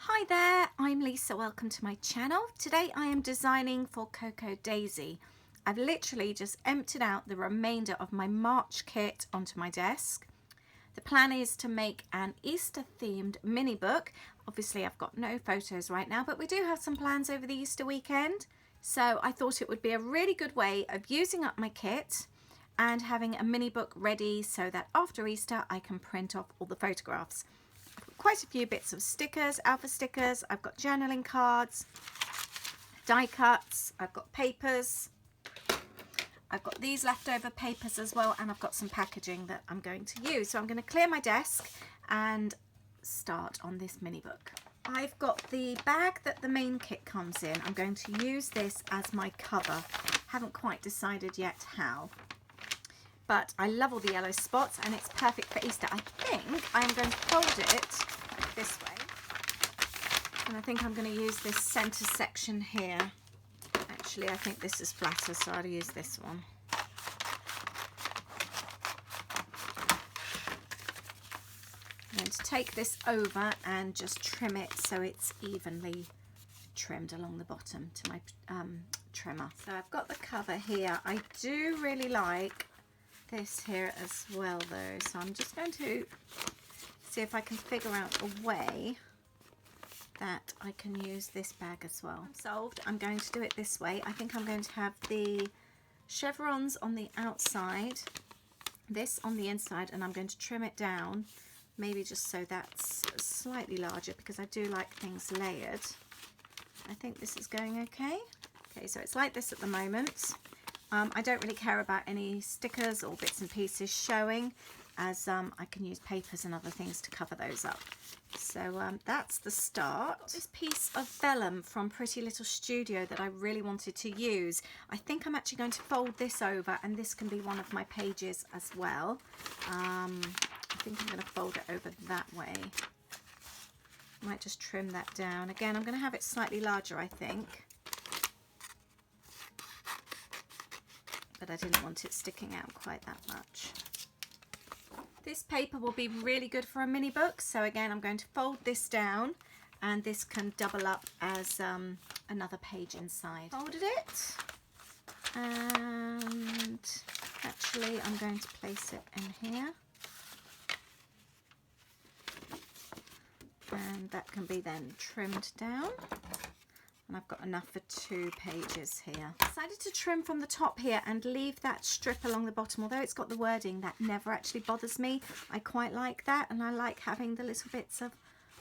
Hi there, I'm Lisa. Welcome to my channel. Today I am designing for Cocoa Daisy. I've literally just emptied out the remainder of my March kit onto my desk. The plan is to make an Easter themed mini book. Obviously I've got no photos right now, but we do have some plans over the Easter weekend. So I thought it would be a really good way of using up my kit and having a mini book ready so that after Easter I can print off all the photographs. Quite a few bits of stickers, alpha stickers. I've got journaling cards, die cuts, I've got papers, I've got these leftover papers as well, and I've got some packaging that I'm going to use. So I'm going to clear my desk and start on this mini book. I've got the bag that the main kit comes in. I'm going to use this as my cover. Haven't quite decided yet how. But I love all the yellow spots and it's perfect for Easter. I think I'm going to fold it like this way. And I think I'm going to use this center section here. Actually, I think this is flatter, so I'll use this one. I'm going to take this over and just trim it so it's evenly trimmed along the bottom to my trimmer. So I've got the cover here. I do really like this here as well though, so I'm just going to see if I can figure out a way that I can use this bag as well. I'm solved. I'm going to do it this way. I think I'm going to have the chevrons on the outside, this on the inside, and I'm going to trim it down, maybe just so that's slightly larger because I do like things layered. I think this is going okay. Okay, so it's like this at the moment. I don't really care about any stickers or bits and pieces showing, as I can use papers and other things to cover those up. So that's the start. This piece of vellum from Pretty Little Studio that I really wanted to use. I think I'm actually going to fold this over, and this can be one of my pages as well. I think I'm going to fold it over that way. Might just trim that down. Again, I'm going to have it slightly larger, I think. But I didn't want it sticking out quite that much. This paper will be really good for a mini book, so again I'm going to fold this down and this can double up as another page inside. Folded it, and actually I'm going to place it in here, and that can be then trimmed down. And I've got enough for 2 pages here. Decided to trim from the top here and leave that strip along the bottom. Although it's got the wording, that never actually bothers me. I quite like that, and I like having the little bits of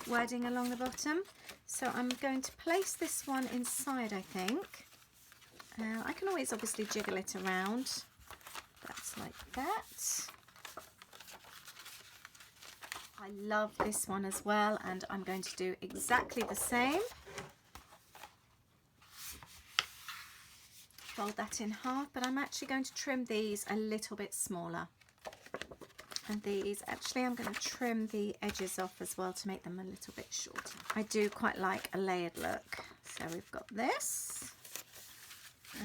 wording along the bottom. So I'm going to place this one inside, I think. I can always obviously jiggle it around. That's like that. I love this one as well, and I'm going to do exactly the same. Fold that in half, but I'm actually going to trim these a little bit smaller. And these, actually I'm going to trim the edges off as well to make them a little bit shorter. I do quite like a layered look. So we've got this.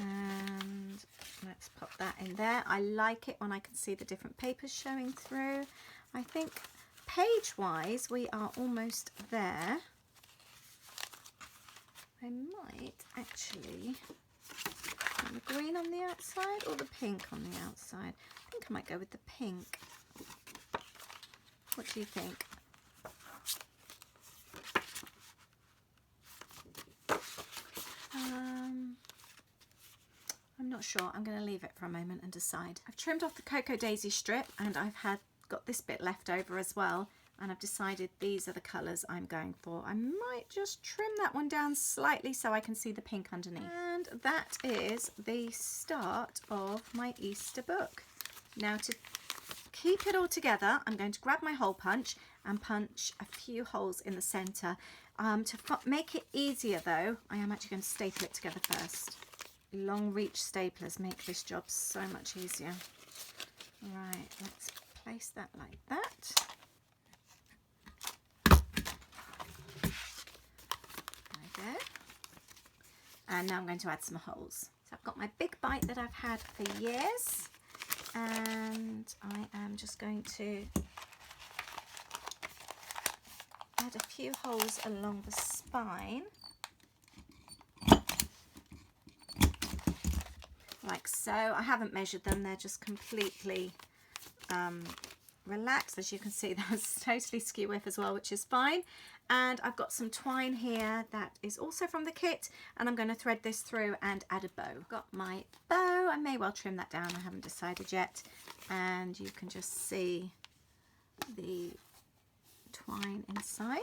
And let's pop that in there. I like it when I can see the different papers showing through. I think page-wise we are almost there. I might actually... the green on the outside or the pink on the outside? I think I might go with the pink. What do you think? I'm not sure. I'm going to leave it for a moment and decide. I've trimmed off the Cocoa Daisy strip, and I've got this bit left over as well. And I've decided these are the colours I'm going for. I might just trim that one down slightly so I can see the pink underneath. And that is the start of my Easter book. Now, to keep it all together, I'm going to grab my hole punch and punch a few holes in the centre. To make it easier though, I am actually going to staple it together first. Long reach staplers make this job so much easier. Right, let's place that like that. And now I'm going to add some holes. So I've got my big bite that I've had for years, and I am just going to add a few holes along the spine. Like so. I haven't measured them, they're just completely relaxed. As you can see, that's totally skew width as well, which is fine. And I've got some twine here that is also from the kit, and I'm going to thread this through and add a bow. I've got my bow. I may well trim that down, I haven't decided yet. And you can just see the twine inside.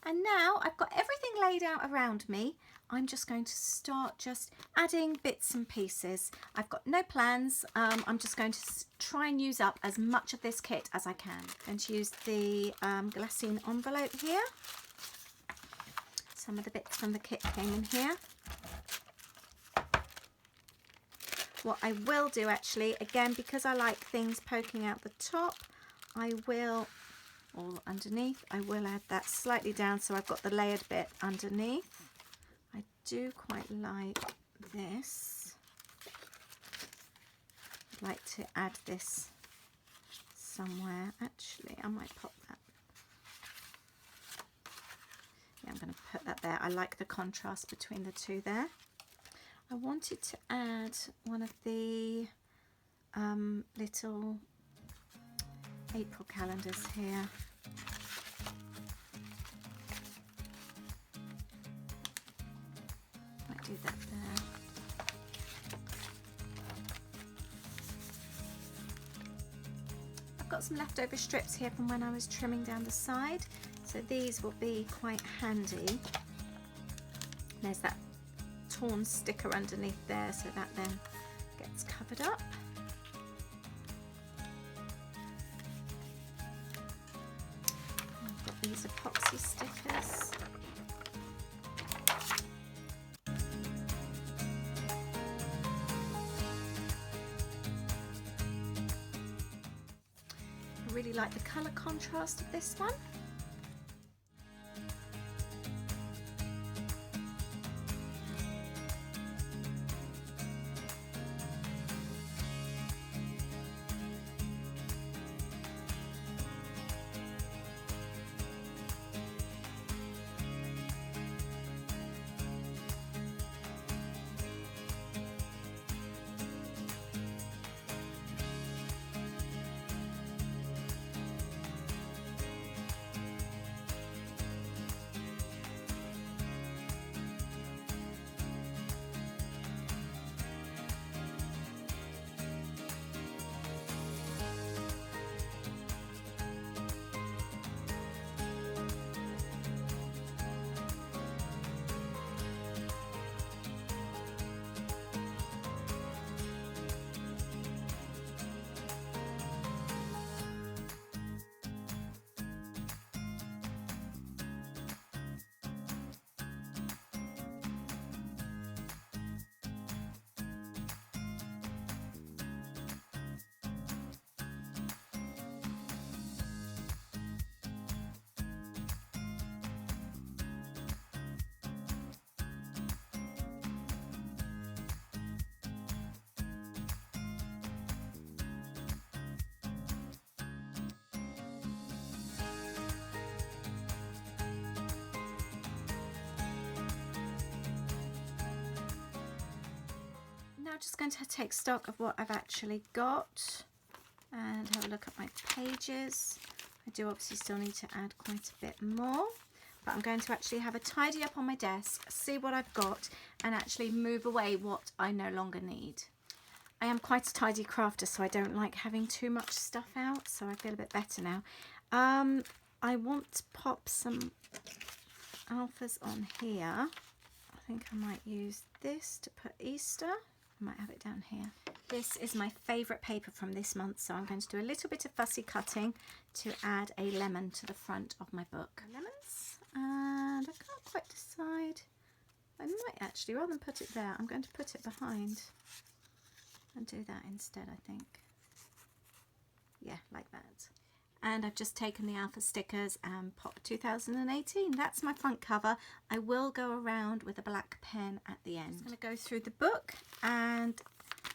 And now I've got everything laid out around me. I'm just going to start just adding bits and pieces. I've got no plans. I'm just going to try and use up as much of this kit as I can. I'm going to use the glassine envelope here. Some of the bits from the kit came in here. What I will do actually, again, because I like things poking out the top, I will, or underneath, I will add that slightly down so I've got the layered bit underneath. I do quite like this. I'd like to add this somewhere. Actually, I might pop that. Yeah, I'm going to put that there. I like the contrast between the two there. I wanted to add one of the little April calendars here. Might do that there. I've got some leftover strips here from when I was trimming down the side, so these will be quite handy. There's that torn sticker underneath there, so that then gets covered up. I've got these epoxy stickers. I really like the colour contrast of this one. Now just going to take stock of what I've actually got and have a look at my pages. I do obviously still need to add quite a bit more, but I'm going to actually have a tidy up on my desk, see what I've got, and actually move away what I no longer need. I am quite a tidy crafter, so I don't like having too much stuff out, so I feel a bit better now. I want to pop some alphas on here. I think I might use this to put Easter. I might have it down here. This is my favourite paper from this month, so I'm going to do a little bit of fussy cutting to add a lemon to the front of my book. Lemons, and I can't quite decide. I might actually, rather than put it there, I'm going to put it behind and do that instead, I think. Yeah, like that. And I've just taken the alpha stickers and popped 2018. That's my front cover. I will go around with a black pen at the end. I'm going to go through the book and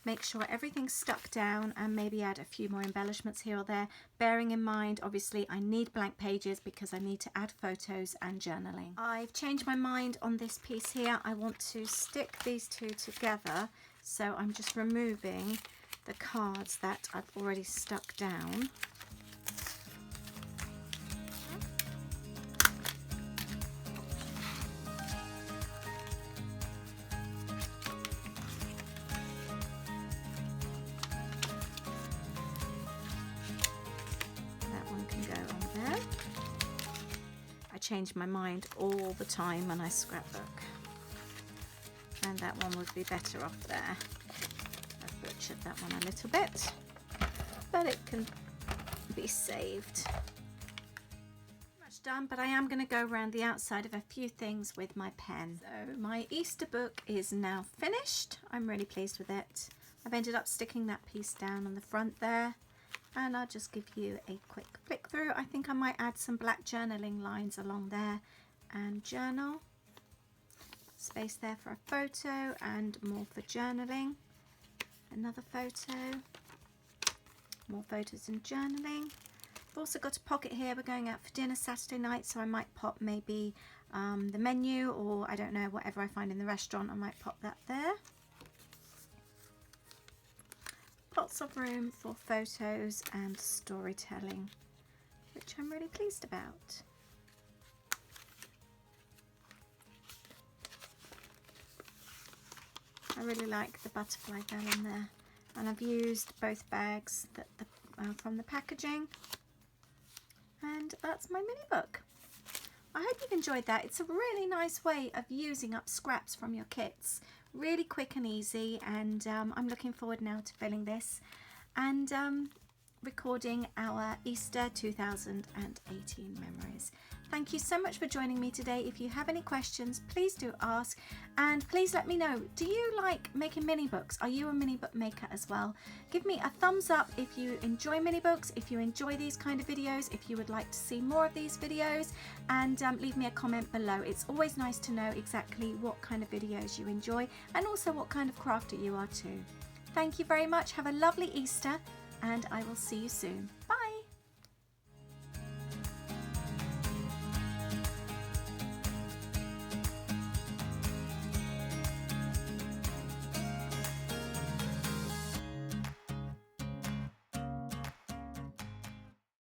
make sure everything's stuck down, and maybe add a few more embellishments here or there, bearing in mind obviously I need blank pages because I need to add photos and journaling. I've changed my mind on this piece here. I want to stick these two together, so I'm just removing the cards that I've already stuck down. Change my mind all the time when I scrapbook, and that one would be better off there. I've butchered that one a little bit, but it can be saved. Much done, but I am going to go around the outside of a few things with my pen. So my Easter book is now finished. I'm really pleased with it. I've ended up sticking that piece down on the front there, and I'll just give you a quick flick through. I think I might add some black journaling lines along there and journal. Space there for a photo and more for journaling. Another photo. More photos and journaling. I've also got a pocket here. We're going out for dinner Saturday night, so I might pop maybe the menu, or I don't know, whatever I find in the restaurant, I might pop that there. Lots of room for photos and storytelling, which I'm really pleased about. I really like the butterfly vellum there, and I've used both bags that from the packaging, and that's my mini book. I hope you've enjoyed that. It's a really nice way of using up scraps from your kits. Really quick and easy, and I'm looking forward now to filling this and recording our Easter 2018 memories. Thank you so much for joining me today. If you have any questions, please do ask, and please let me know, do you like making mini books? Are you a mini book maker as well? Give me a thumbs up if you enjoy mini books, if you enjoy these kind of videos, if you would like to see more of these videos, and leave me a comment below. It's always nice to know exactly what kind of videos you enjoy, and also what kind of crafter you are too. Thank you very much. Have a lovely Easter, and I will see you soon.